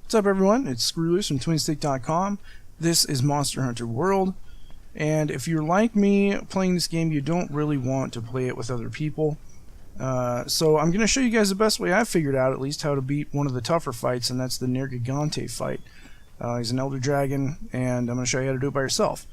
What's up, everyone? It's Scroo from twinstiqLP. This is Monster Hunter World, and if you're like me playing this game, you don't really want to play it with other people. So I'm going to show you guys the best way I've figured out, at least, how to beat one of the tougher fights, and that's the Nergigante fight. He's an Elder Dragon, and I'm going to show you how to do it by yourself.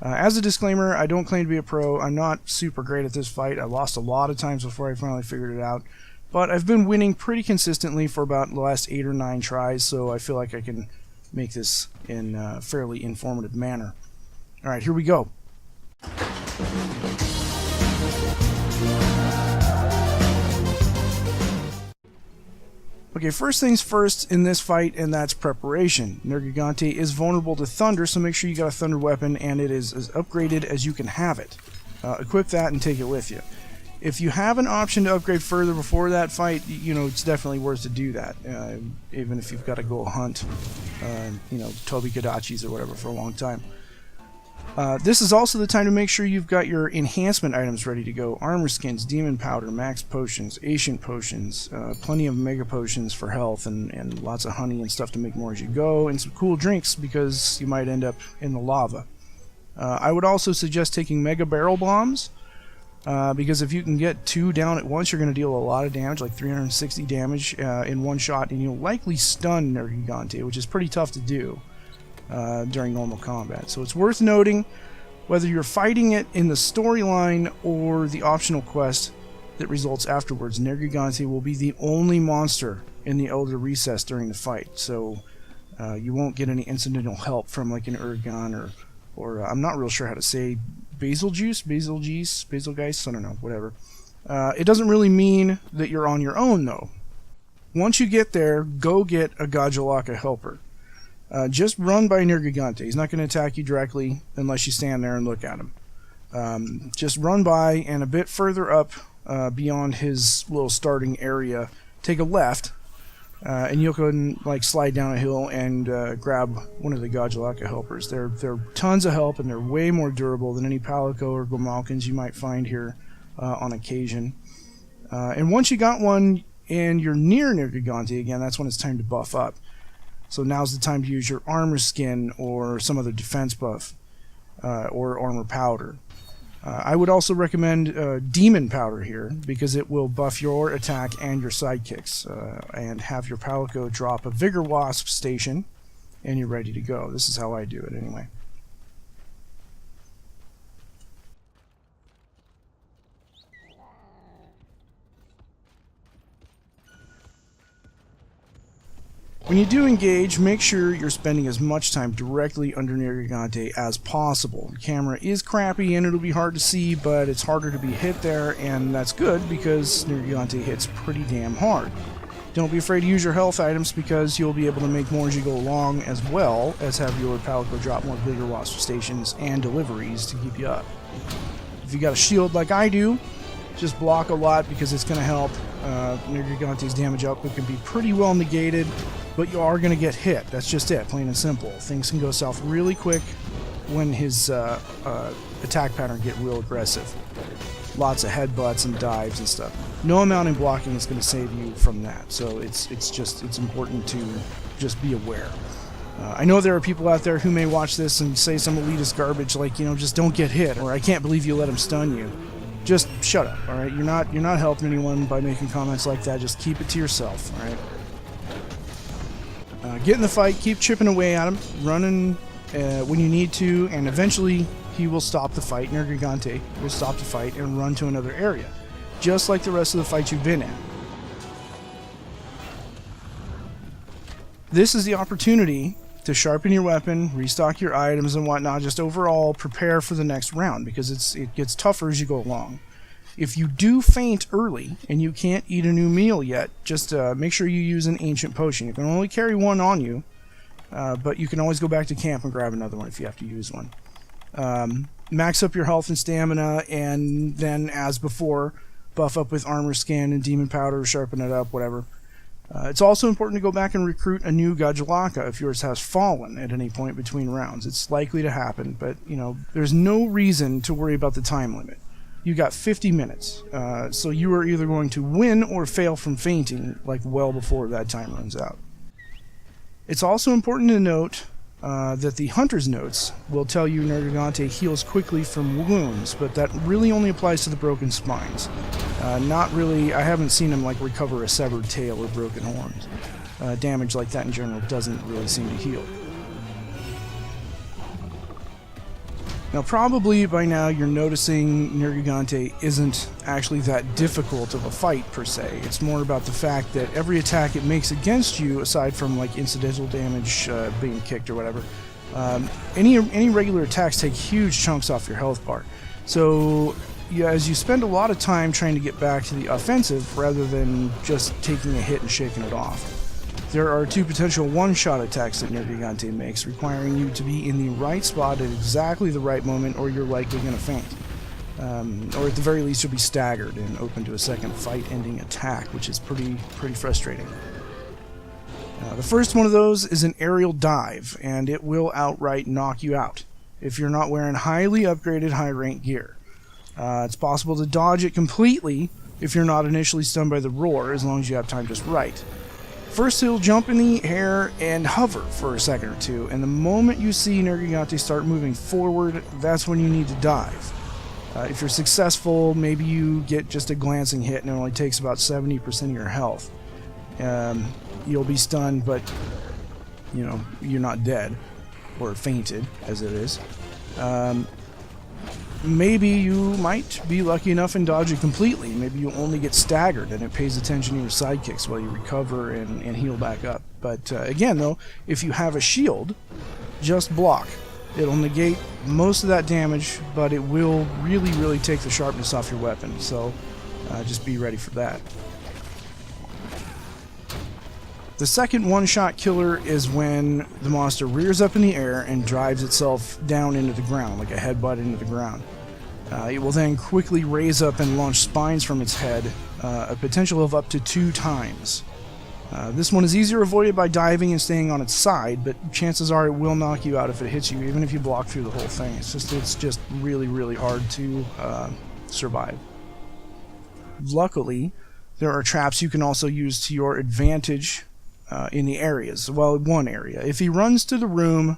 As a disclaimer, I don't claim to be a pro. I'm not super great at this fight. I lost a lot of times before I finally figured it out. But I've been winning pretty consistently for about the last 8 or 9 tries, so I feel like I can make this in a fairly informative manner. Alright, here we go. Okay, first things first in this fight, and that's preparation. Nergigante is vulnerable to thunder, so make sure you got a thunder weapon and it is as upgraded as you can have it. Equip that and take it with you. If you have an option to upgrade further before that fight, you know, it's definitely worth to do that. Even if you've got to go hunt, you know, Toby Kadachis or whatever for a long time. This is also the time to make sure you've got your enhancement items ready to go. Armor skins, demon powder, max potions, ancient potions, plenty of mega potions for health, and lots of honey and stuff to make more as you go, and some cool drinks because you might end up in the lava. I would also suggest taking mega barrel bombs. Because if you can get 2 down at once, you're going to deal a lot of damage, like 360 damage in one shot, and you'll likely stun Nergigante, which is pretty tough to do during normal combat. So it's worth noting, whether you're fighting it in the storyline or the optional quest that results afterwards, Nergigante will be the only monster in the Elder Recess during the fight. So you won't get any incidental help from like an Urgon or I'm not real sure how to say Basilgeuse, Basilgeist, I don't know, whatever. It doesn't really mean that you're on your own, though. Once you get there, go get a Gajalaka helper. Just run by Nergigante. He's not going to attack you directly unless you stand there and look at him. Just run by, and a bit further up beyond his little starting area, take a left, and you'll go and like slide down a hill and grab one of the Gajalaka helpers. They're tons of help, and they're way more durable than any Palico or Grimalkins you might find here on occasion. And once you got one and you're near Nergigante again, that's when it's time to buff up. So now's the time to use your armor skin or some other defense buff or armor powder. I would also recommend demon powder here because it will buff your attack and your sidekicks, and have your Palico drop a Vigor Wasp station and you're ready to go. This is how I do it anyway. When you do engage, make sure you're spending as much time directly under Nergigante as possible. The camera is crappy and it'll be hard to see, but it's harder to be hit there, and that's good because Nergigante hits pretty damn hard. Don't be afraid to use your health items because you'll be able to make more as you go along, as well as have your Palico drop more Vigor Wasp stations and deliveries to keep you up. If you got a shield like I do, just block a lot because it's going to help. Nergigante's damage output can be pretty well negated, but you are going to get hit. That's just it, plain and simple. Things can go south really quick when his attack pattern get real aggressive. Lots of headbutts and dives and stuff. No amount in blocking is going to save you from that, so it's important to just be aware. I know there are people out there who may watch this and say some elitist garbage like, you know, just don't get hit, or I can't believe you let him stun you. Just shut up, all right? You're not helping anyone by making comments like that. Just keep it to yourself, all right? Get in the fight, keep chipping away at him, running when you need to, and eventually he will stop the fight. Nergigante will stop the fight and run to another area, just like the rest of the fights you've been in. This is the opportunity to sharpen your weapon, restock your items and whatnot, just overall prepare for the next round, because it gets tougher as you go along. If you do faint early and you can't eat a new meal yet, just make sure you use an ancient potion. You can only carry one on you, but you can always go back to camp and grab another one if you have to use one. Max up your health and stamina, and then, as before, buff up with armor skin and demon powder, sharpen it up, whatever. It's also important to go back and recruit a new Gajalaka if yours has fallen at any point between rounds. It's likely to happen, but you know, there's no reason to worry about the time limit. You got 50 minutes, so you are either going to win or fail from fainting, like well before that time runs out. It's also important to note that the Hunter's Notes will tell you Nergigante heals quickly from wounds, but that really only applies to the broken spines. Not really, I haven't seen him like recover a severed tail or broken horns. Damage like that in general doesn't really seem to heal. Now probably by now you're noticing Nergigante isn't actually that difficult of a fight per se. It's more about the fact that every attack it makes against you, aside from like incidental damage, being kicked or whatever, any regular attacks take huge chunks off your health bar. So yeah, as you spend a lot of time trying to get back to the offensive rather than just taking a hit and shaking it off. There are two potential one-shot attacks that Nergigante makes, requiring you to be in the right spot at exactly the right moment, or you're likely going to faint. Or at the very least, you'll be staggered and open to a second fight-ending attack, which is pretty frustrating. The first one of those is an aerial dive, and it will outright knock you out if you're not wearing highly upgraded high-rank gear. It's possible to dodge it completely if you're not initially stunned by the roar, as long as you have time just right. First, he'll jump in the air and hover for a second or two, and the moment you see Nergigante start moving forward, that's when you need to dive. If you're successful, maybe you get just a glancing hit and it only takes about 70% of your health. You'll be stunned, but you know, you're not dead, or fainted, as it is. Maybe you might be lucky enough and dodge it completely. Maybe you only get staggered and it pays attention to your sidekicks while you recover and heal back up. But again, though, if you have a shield, just block. It'll negate most of that damage, but it will really take the sharpness off your weapon. So just be ready for that. The second one-shot killer is when the monster rears up in the air and drives itself down into the ground, like a headbutt into the ground. It will then quickly raise up and launch spines from its head, a potential of up to 2 times. This one is easier avoided by diving and staying on its side, but chances are it will knock you out if it hits you, even if you block through the whole thing. It's just really hard to survive. Luckily, there are traps you can also use to your advantage in the areas. Well, one area. If he runs to the room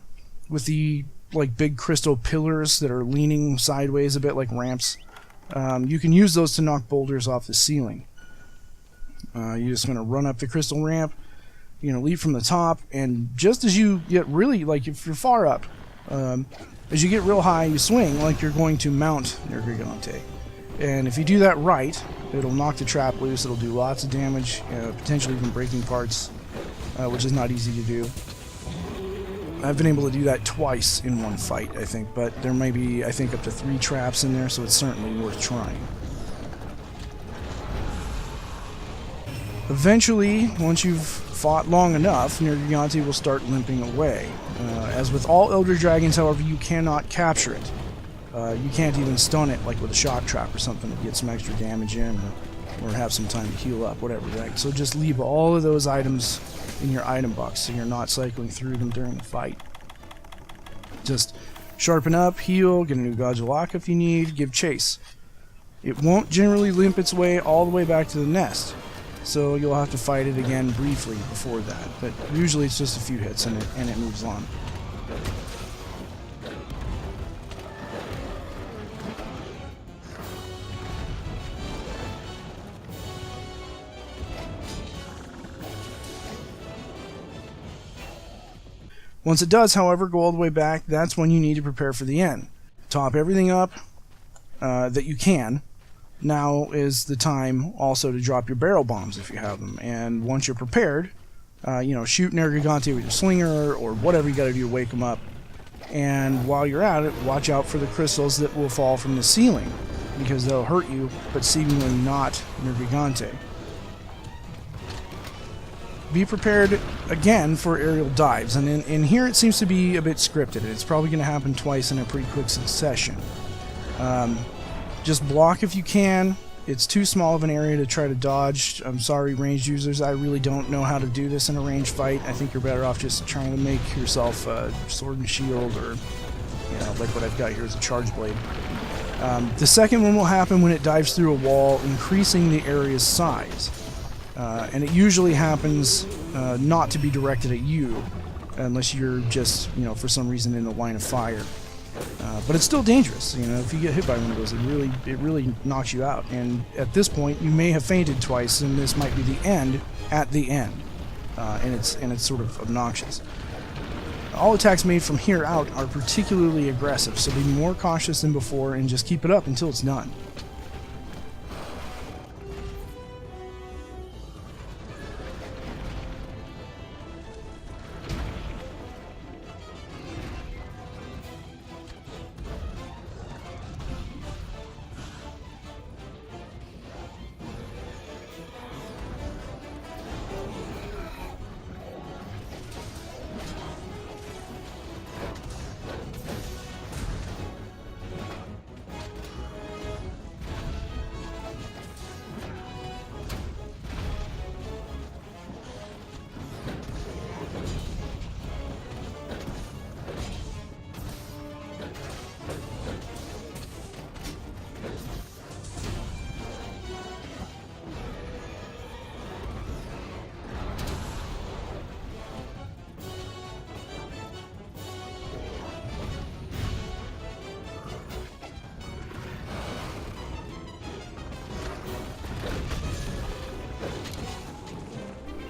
with the like big crystal pillars that are leaning sideways a bit like ramps, you can use those to knock boulders off the ceiling. You're just going to run up the crystal ramp, leap from the top, and just as you get really, like if you're far up, as you get real high, you swing like you're going to mount Nergigante. And if you do that right, it'll knock the trap loose, it'll do lots of damage, potentially even breaking parts, which is not easy to do. I've been able to do that twice in one fight, I think, but there may be, I think, up to 3 traps in there, so it's certainly worth trying. Eventually, once you've fought long enough, Nergigante will start limping away. As with all Elder Dragons, however, you cannot capture it. You can't even stun it, like with a shock trap or something, to get some extra damage in, or have some time to heal up, whatever, right? So just leave all of those items in your item box so you're not cycling through them during the fight. Just sharpen up, heal, get a new Godulaka if you need, give chase. It won't generally limp its way all the way back to the nest, so you'll have to fight it again briefly before that, but usually it's just a few hits and it moves on. Once it does, however, go all the way back, that's when you need to prepare for the end. Top everything up that you can. Now is the time also to drop your barrel bombs if you have them. And once you're prepared, shoot Nergigante with your slinger or whatever you got to do to wake them up. And while you're at it, watch out for the crystals that will fall from the ceiling, because they'll hurt you, but seemingly not Nergigante. Be prepared again for aerial dives, and in here it seems to be a bit scripted. It's probably going to happen twice in a pretty quick succession. Just block if you can. It's too small of an area to try to dodge. I'm sorry, ranged users, I really don't know how to do this in a ranged fight. I think you're better off just trying to make yourself a sword and shield, or like what I've got here is a charge blade. The second one will happen when it dives through a wall, increasing the area's size. And it usually happens not to be directed at you, unless you're just, you know, for some reason in the line of fire. But it's still dangerous, you know. If you get hit by one of those, it really knocks you out. And at this point, you may have fainted twice, and this might be the end at the end. And it's sort of obnoxious. All attacks made from here out are particularly aggressive, so be more cautious than before and just keep it up until it's done.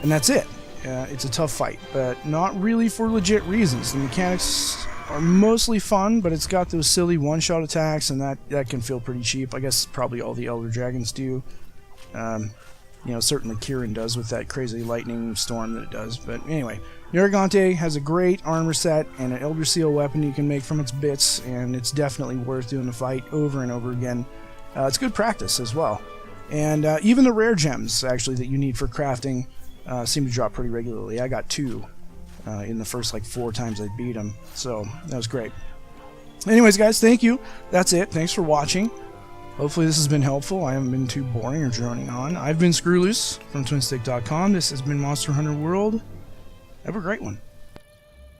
And that's it. It's a tough fight, but not really for legit reasons. The mechanics are mostly fun, but it's got those silly one-shot attacks, and that can feel pretty cheap. I guess probably all the Elder Dragons do. You know, certainly Kieran does with that crazy lightning storm that it does. But anyway, Nergigante has a great armor set and an Elder Seal weapon you can make from its bits, and it's definitely worth doing the fight over and over again. It's good practice as well. And even the rare gems, actually, that you need for crafting seem to drop pretty regularly. I got 2 in the first like 4 times I beat him, so that was great. Anyways, guys, thank you. That's it. Thanks for watching. Hopefully this has been helpful. I haven't been too boring or droning on. I've been Scroo from twinstiqLP. This has been Monster Hunter World. Have a great one.